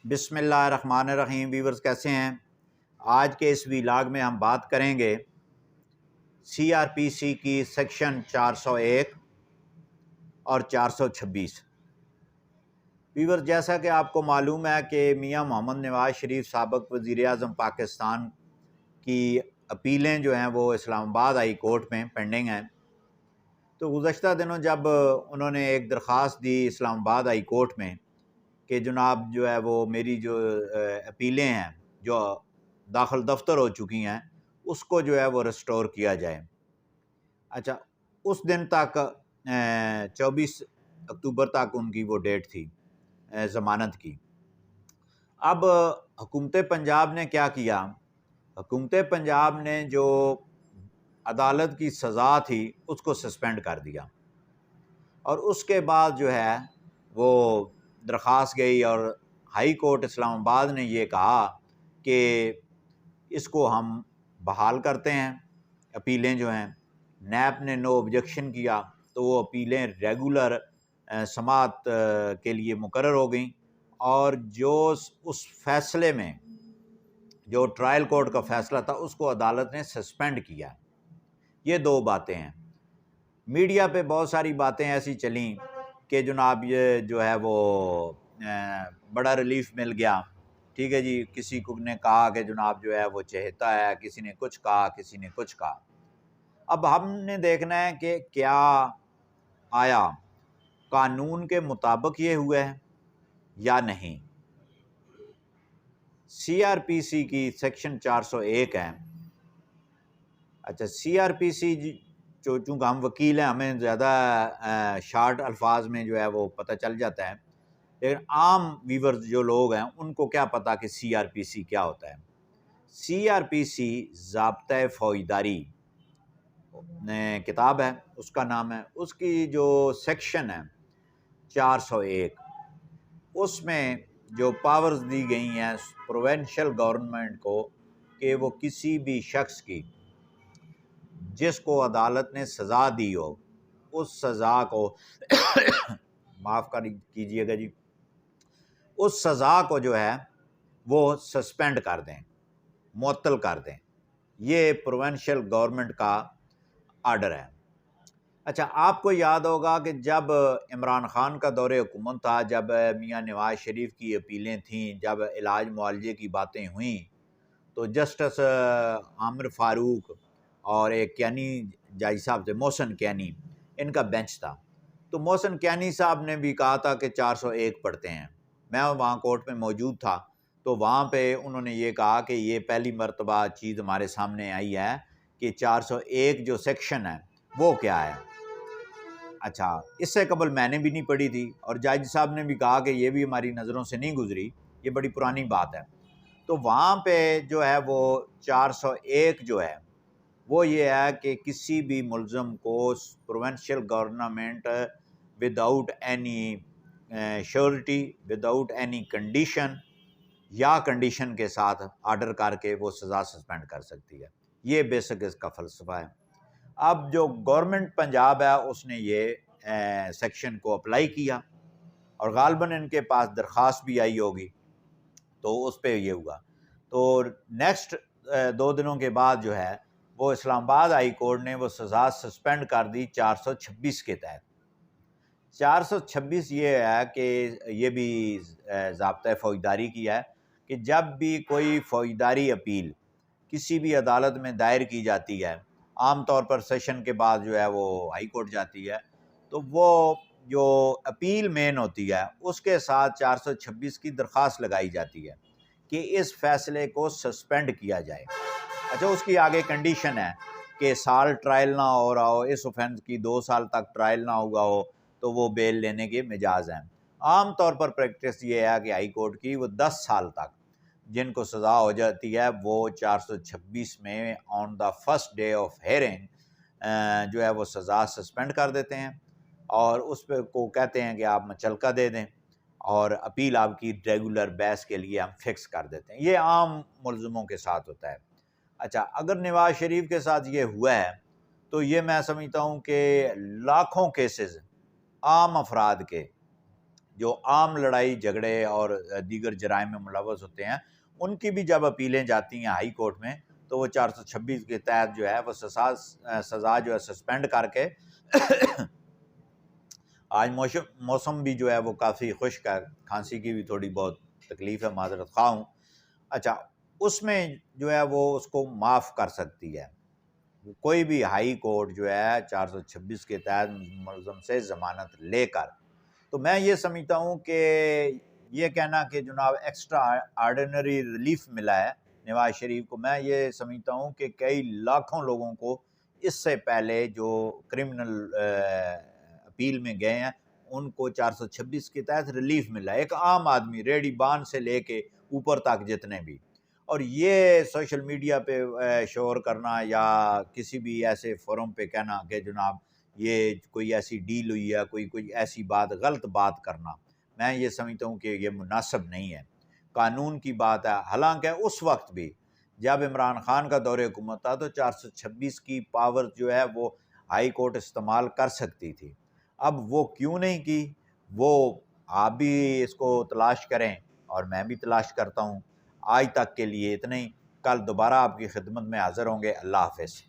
بسم اللہ الرحمن الرحیم۔ ویورز کیسے ہیں؟ آج کے اس ویلاگ میں ہم بات کریں گے سی آر پی سی کی سیکشن 401 اور 426۔ ویورز جیسا کہ آپ کو معلوم ہے کہ میاں محمد نواز شریف سابق وزیر اعظم پاکستان کی اپیلیں جو ہیں وہ اسلام آباد ہائی کورٹ میں پینڈنگ ہیں۔ تو گزشتہ دنوں جب انہوں نے ایک درخواست دی اسلام آباد ہائی کورٹ میں کہ جناب جو ہے وہ میری جو اپیلیں ہیں جو داخل دفتر ہو چکی ہیں اس کو جو ہے وہ ریسٹور کیا جائے۔ اچھا، اس دن تک 24 اکتوبر تک ان کی وہ ڈیٹ تھی ضمانت کی۔ اب حکومت پنجاب نے کیا کیا؟ حکومت پنجاب نے جو عدالت کی سزا تھی اس کو سسپینڈ کر دیا، اور اس کے بعد جو ہے وہ درخواست گئی اور ہائی کورٹ اسلام آباد نے یہ کہا کہ اس کو ہم بحال کرتے ہیں۔ اپیلیں جو ہیں نیب نے نو آبجیکشن کیا تو وہ اپیلیں ریگولر سماعت کے لیے مقرر ہو گئیں، اور جو اس فیصلے میں جو ٹرائل کورٹ کا فیصلہ تھا اس کو عدالت نے سسپینڈ کیا۔ یہ دو باتیں ہیں۔ میڈیا پہ بہت ساری باتیں ایسی چلیں کہ جناب یہ جو ہے وہ بڑا ریلیف مل گیا، ٹھیک ہے جی۔ کسی کو نے کہا کہ جناب جو ہے وہ چہتا ہے، کسی نے کچھ کہا، کسی نے کچھ کہا۔ اب ہم نے دیکھنا ہے کہ کیا آیا قانون کے مطابق یہ ہوا ہے یا نہیں۔ سی آر پی سی کی سیکشن 401 ہے۔ اچھا، سی آر پی سی چونکہ ہم وکیل ہیں ہمیں زیادہ شارٹ الفاظ میں جو ہے وہ پتہ چل جاتا ہے، لیکن عام ویورز جو لوگ ہیں ان کو کیا پتہ کہ سی آر پی سی کیا ہوتا ہے۔ سی آر پی سی ضابطۂ فوجداری کتاب ہے، اس کا نام ہے، اس کی جو سیکشن ہے 401، اس میں جو پاورز دی گئی ہیں پروونشل گورنمنٹ کو کہ وہ کسی بھی شخص کی جس کو عدالت نے سزا دی ہو اس سزا کو معاف کیجیے گا جی، اس سزا کو جو ہے وہ سسپینڈ کر دیں، معطل کر دیں۔ یہ پروونشل گورنمنٹ کا آرڈر ہے۔ اچھا، آپ کو یاد ہوگا کہ جب عمران خان کا دور حکومت تھا، جب میاں نواز شریف کی اپیلیں تھیں، جب علاج معالجے کی باتیں ہوئیں، تو جسٹس عامر فاروق اور ایک کینی جائی صاحب تھے، محسن کینی، ان کا بینچ تھا۔ تو محسن کینی صاحب نے بھی کہا تھا کہ 401 پڑھتے ہیں۔ میں وہاں کورٹ میں موجود تھا، تو وہاں پہ انہوں نے یہ کہا کہ یہ پہلی مرتبہ چیز ہمارے سامنے آئی ہے کہ 401 جو سیکشن ہے وہ کیا ہے۔ اچھا، اس سے قبل میں نے بھی نہیں پڑھی تھی، اور جج صاحب نے بھی کہا کہ یہ بھی ہماری نظروں سے نہیں گزری، یہ بڑی پرانی بات ہے۔ تو وہاں پہ جو ہے وہ 401 جو ہے وہ یہ ہے کہ کسی بھی ملزم کو provincial government without any surety, without any condition یا کنڈیشن کے ساتھ آرڈر کر کے وہ سزا سسپینڈ کر سکتی ہے۔ یہ بیسک اس کا فلسفہ ہے۔ اب جو گورنمنٹ پنجاب ہے اس نے یہ سیکشن کو اپلائی کیا، اور غالباً ان کے پاس درخواست بھی آئی ہوگی، تو اس پہ یہ ہوا۔ تو نیکسٹ 2 دنوں کے بعد جو ہے وہ اسلام آباد ہائی کورٹ نے وہ سزا سسپینڈ کر دی 426 کے تحت۔ 426 یہ ہے کہ یہ بھی ضابطۂ فوجداری کی ہے کہ جب بھی کوئی فوجداری اپیل کسی بھی عدالت میں دائر کی جاتی ہے، عام طور پر سیشن کے بعد جو ہے وہ ہائی کورٹ جاتی ہے، تو وہ جو اپیل مین ہوتی ہے اس کے ساتھ 426 کی درخواست لگائی جاتی ہے کہ اس فیصلے کو سسپینڈ کیا جائے۔ اچھا، اس کی آگے کنڈیشن ہے کہ سال ٹرائل نہ ہو رہا ہو، اس اوفینس کی 2 سال تک ٹرائل نہ ہوا ہو تو وہ بیل لینے کے مجاز ہیں۔ عام طور پر پریکٹس یہ ہے کہ ہائی کورٹ کی وہ 10 سال تک جن کو سزا ہو جاتی ہے وہ 426 میں on the first day of hearing جو ہے وہ سزا سسپینڈ کر دیتے ہیں، اور اس پہ کو کہتے ہیں کہ آپ مچلکہ دے دیں، اور اپیل آپ کی ریگولر بیس کے لیے ہم فکس کر دیتے ہیں۔ یہ عام ملزموں کے ساتھ ہوتا ہے۔ اچھا، اگر نواز شریف کے ساتھ یہ ہوا ہے تو یہ میں سمجھتا ہوں کہ لاکھوں کیسز عام افراد کے جو عام لڑائی جھگڑے اور دیگر جرائم میں ملوث ہوتے ہیں، ان کی بھی جب اپیلیں جاتی ہیں ہائی کورٹ میں تو وہ 426 کے تحت جو ہے وہ سزا جو ہے سسپینڈ کر کے آج موسم بھی جو ہے وہ کافی خشک ہے، کھانسی کی بھی تھوڑی بہت تکلیف ہے، معذرت خواہ ہوں۔ اچھا، اس میں جو ہے وہ اس کو معاف کر سکتی ہے کوئی بھی ہائی کورٹ جو ہے 426 کے تحت ملزم سے ضمانت لے کر۔ تو میں یہ سمجھتا ہوں کہ یہ کہنا کہ جناب ایکسٹرا آرڈینری ریلیف ملا ہے نواز شریف کو، میں یہ سمجھتا ہوں کہ کئی لاکھوں لوگوں کو اس سے پہلے جو کرمنل اپیل میں گئے ہیں ان کو 426 کے تحت ریلیف ملا ہے، ایک عام آدمی ریڈی بان سے لے کے اوپر تک جتنے بھی۔ اور یہ سوشل میڈیا پہ شور کرنا یا کسی بھی ایسے فورم پہ کہنا کہ جناب یہ کوئی ایسی ڈیل ہوئی ہے، کوئی ایسی بات، غلط بات کرنا، میں یہ سمجھتا ہوں کہ یہ مناسب نہیں ہے، قانون کی بات ہے۔ حالانکہ اس وقت بھی جب عمران خان کا دور حکومت تھا تو 426 کی پاور جو ہے وہ ہائی کورٹ استعمال کر سکتی تھی، اب وہ کیوں نہیں کی؟ وہ آپ بھی اس کو تلاش کریں اور میں بھی تلاش کرتا ہوں۔ آج تک کے لیے اتنا ہی، کل دوبارہ آپ کی خدمت میں حاضر ہوں گے۔ اللہ حافظ۔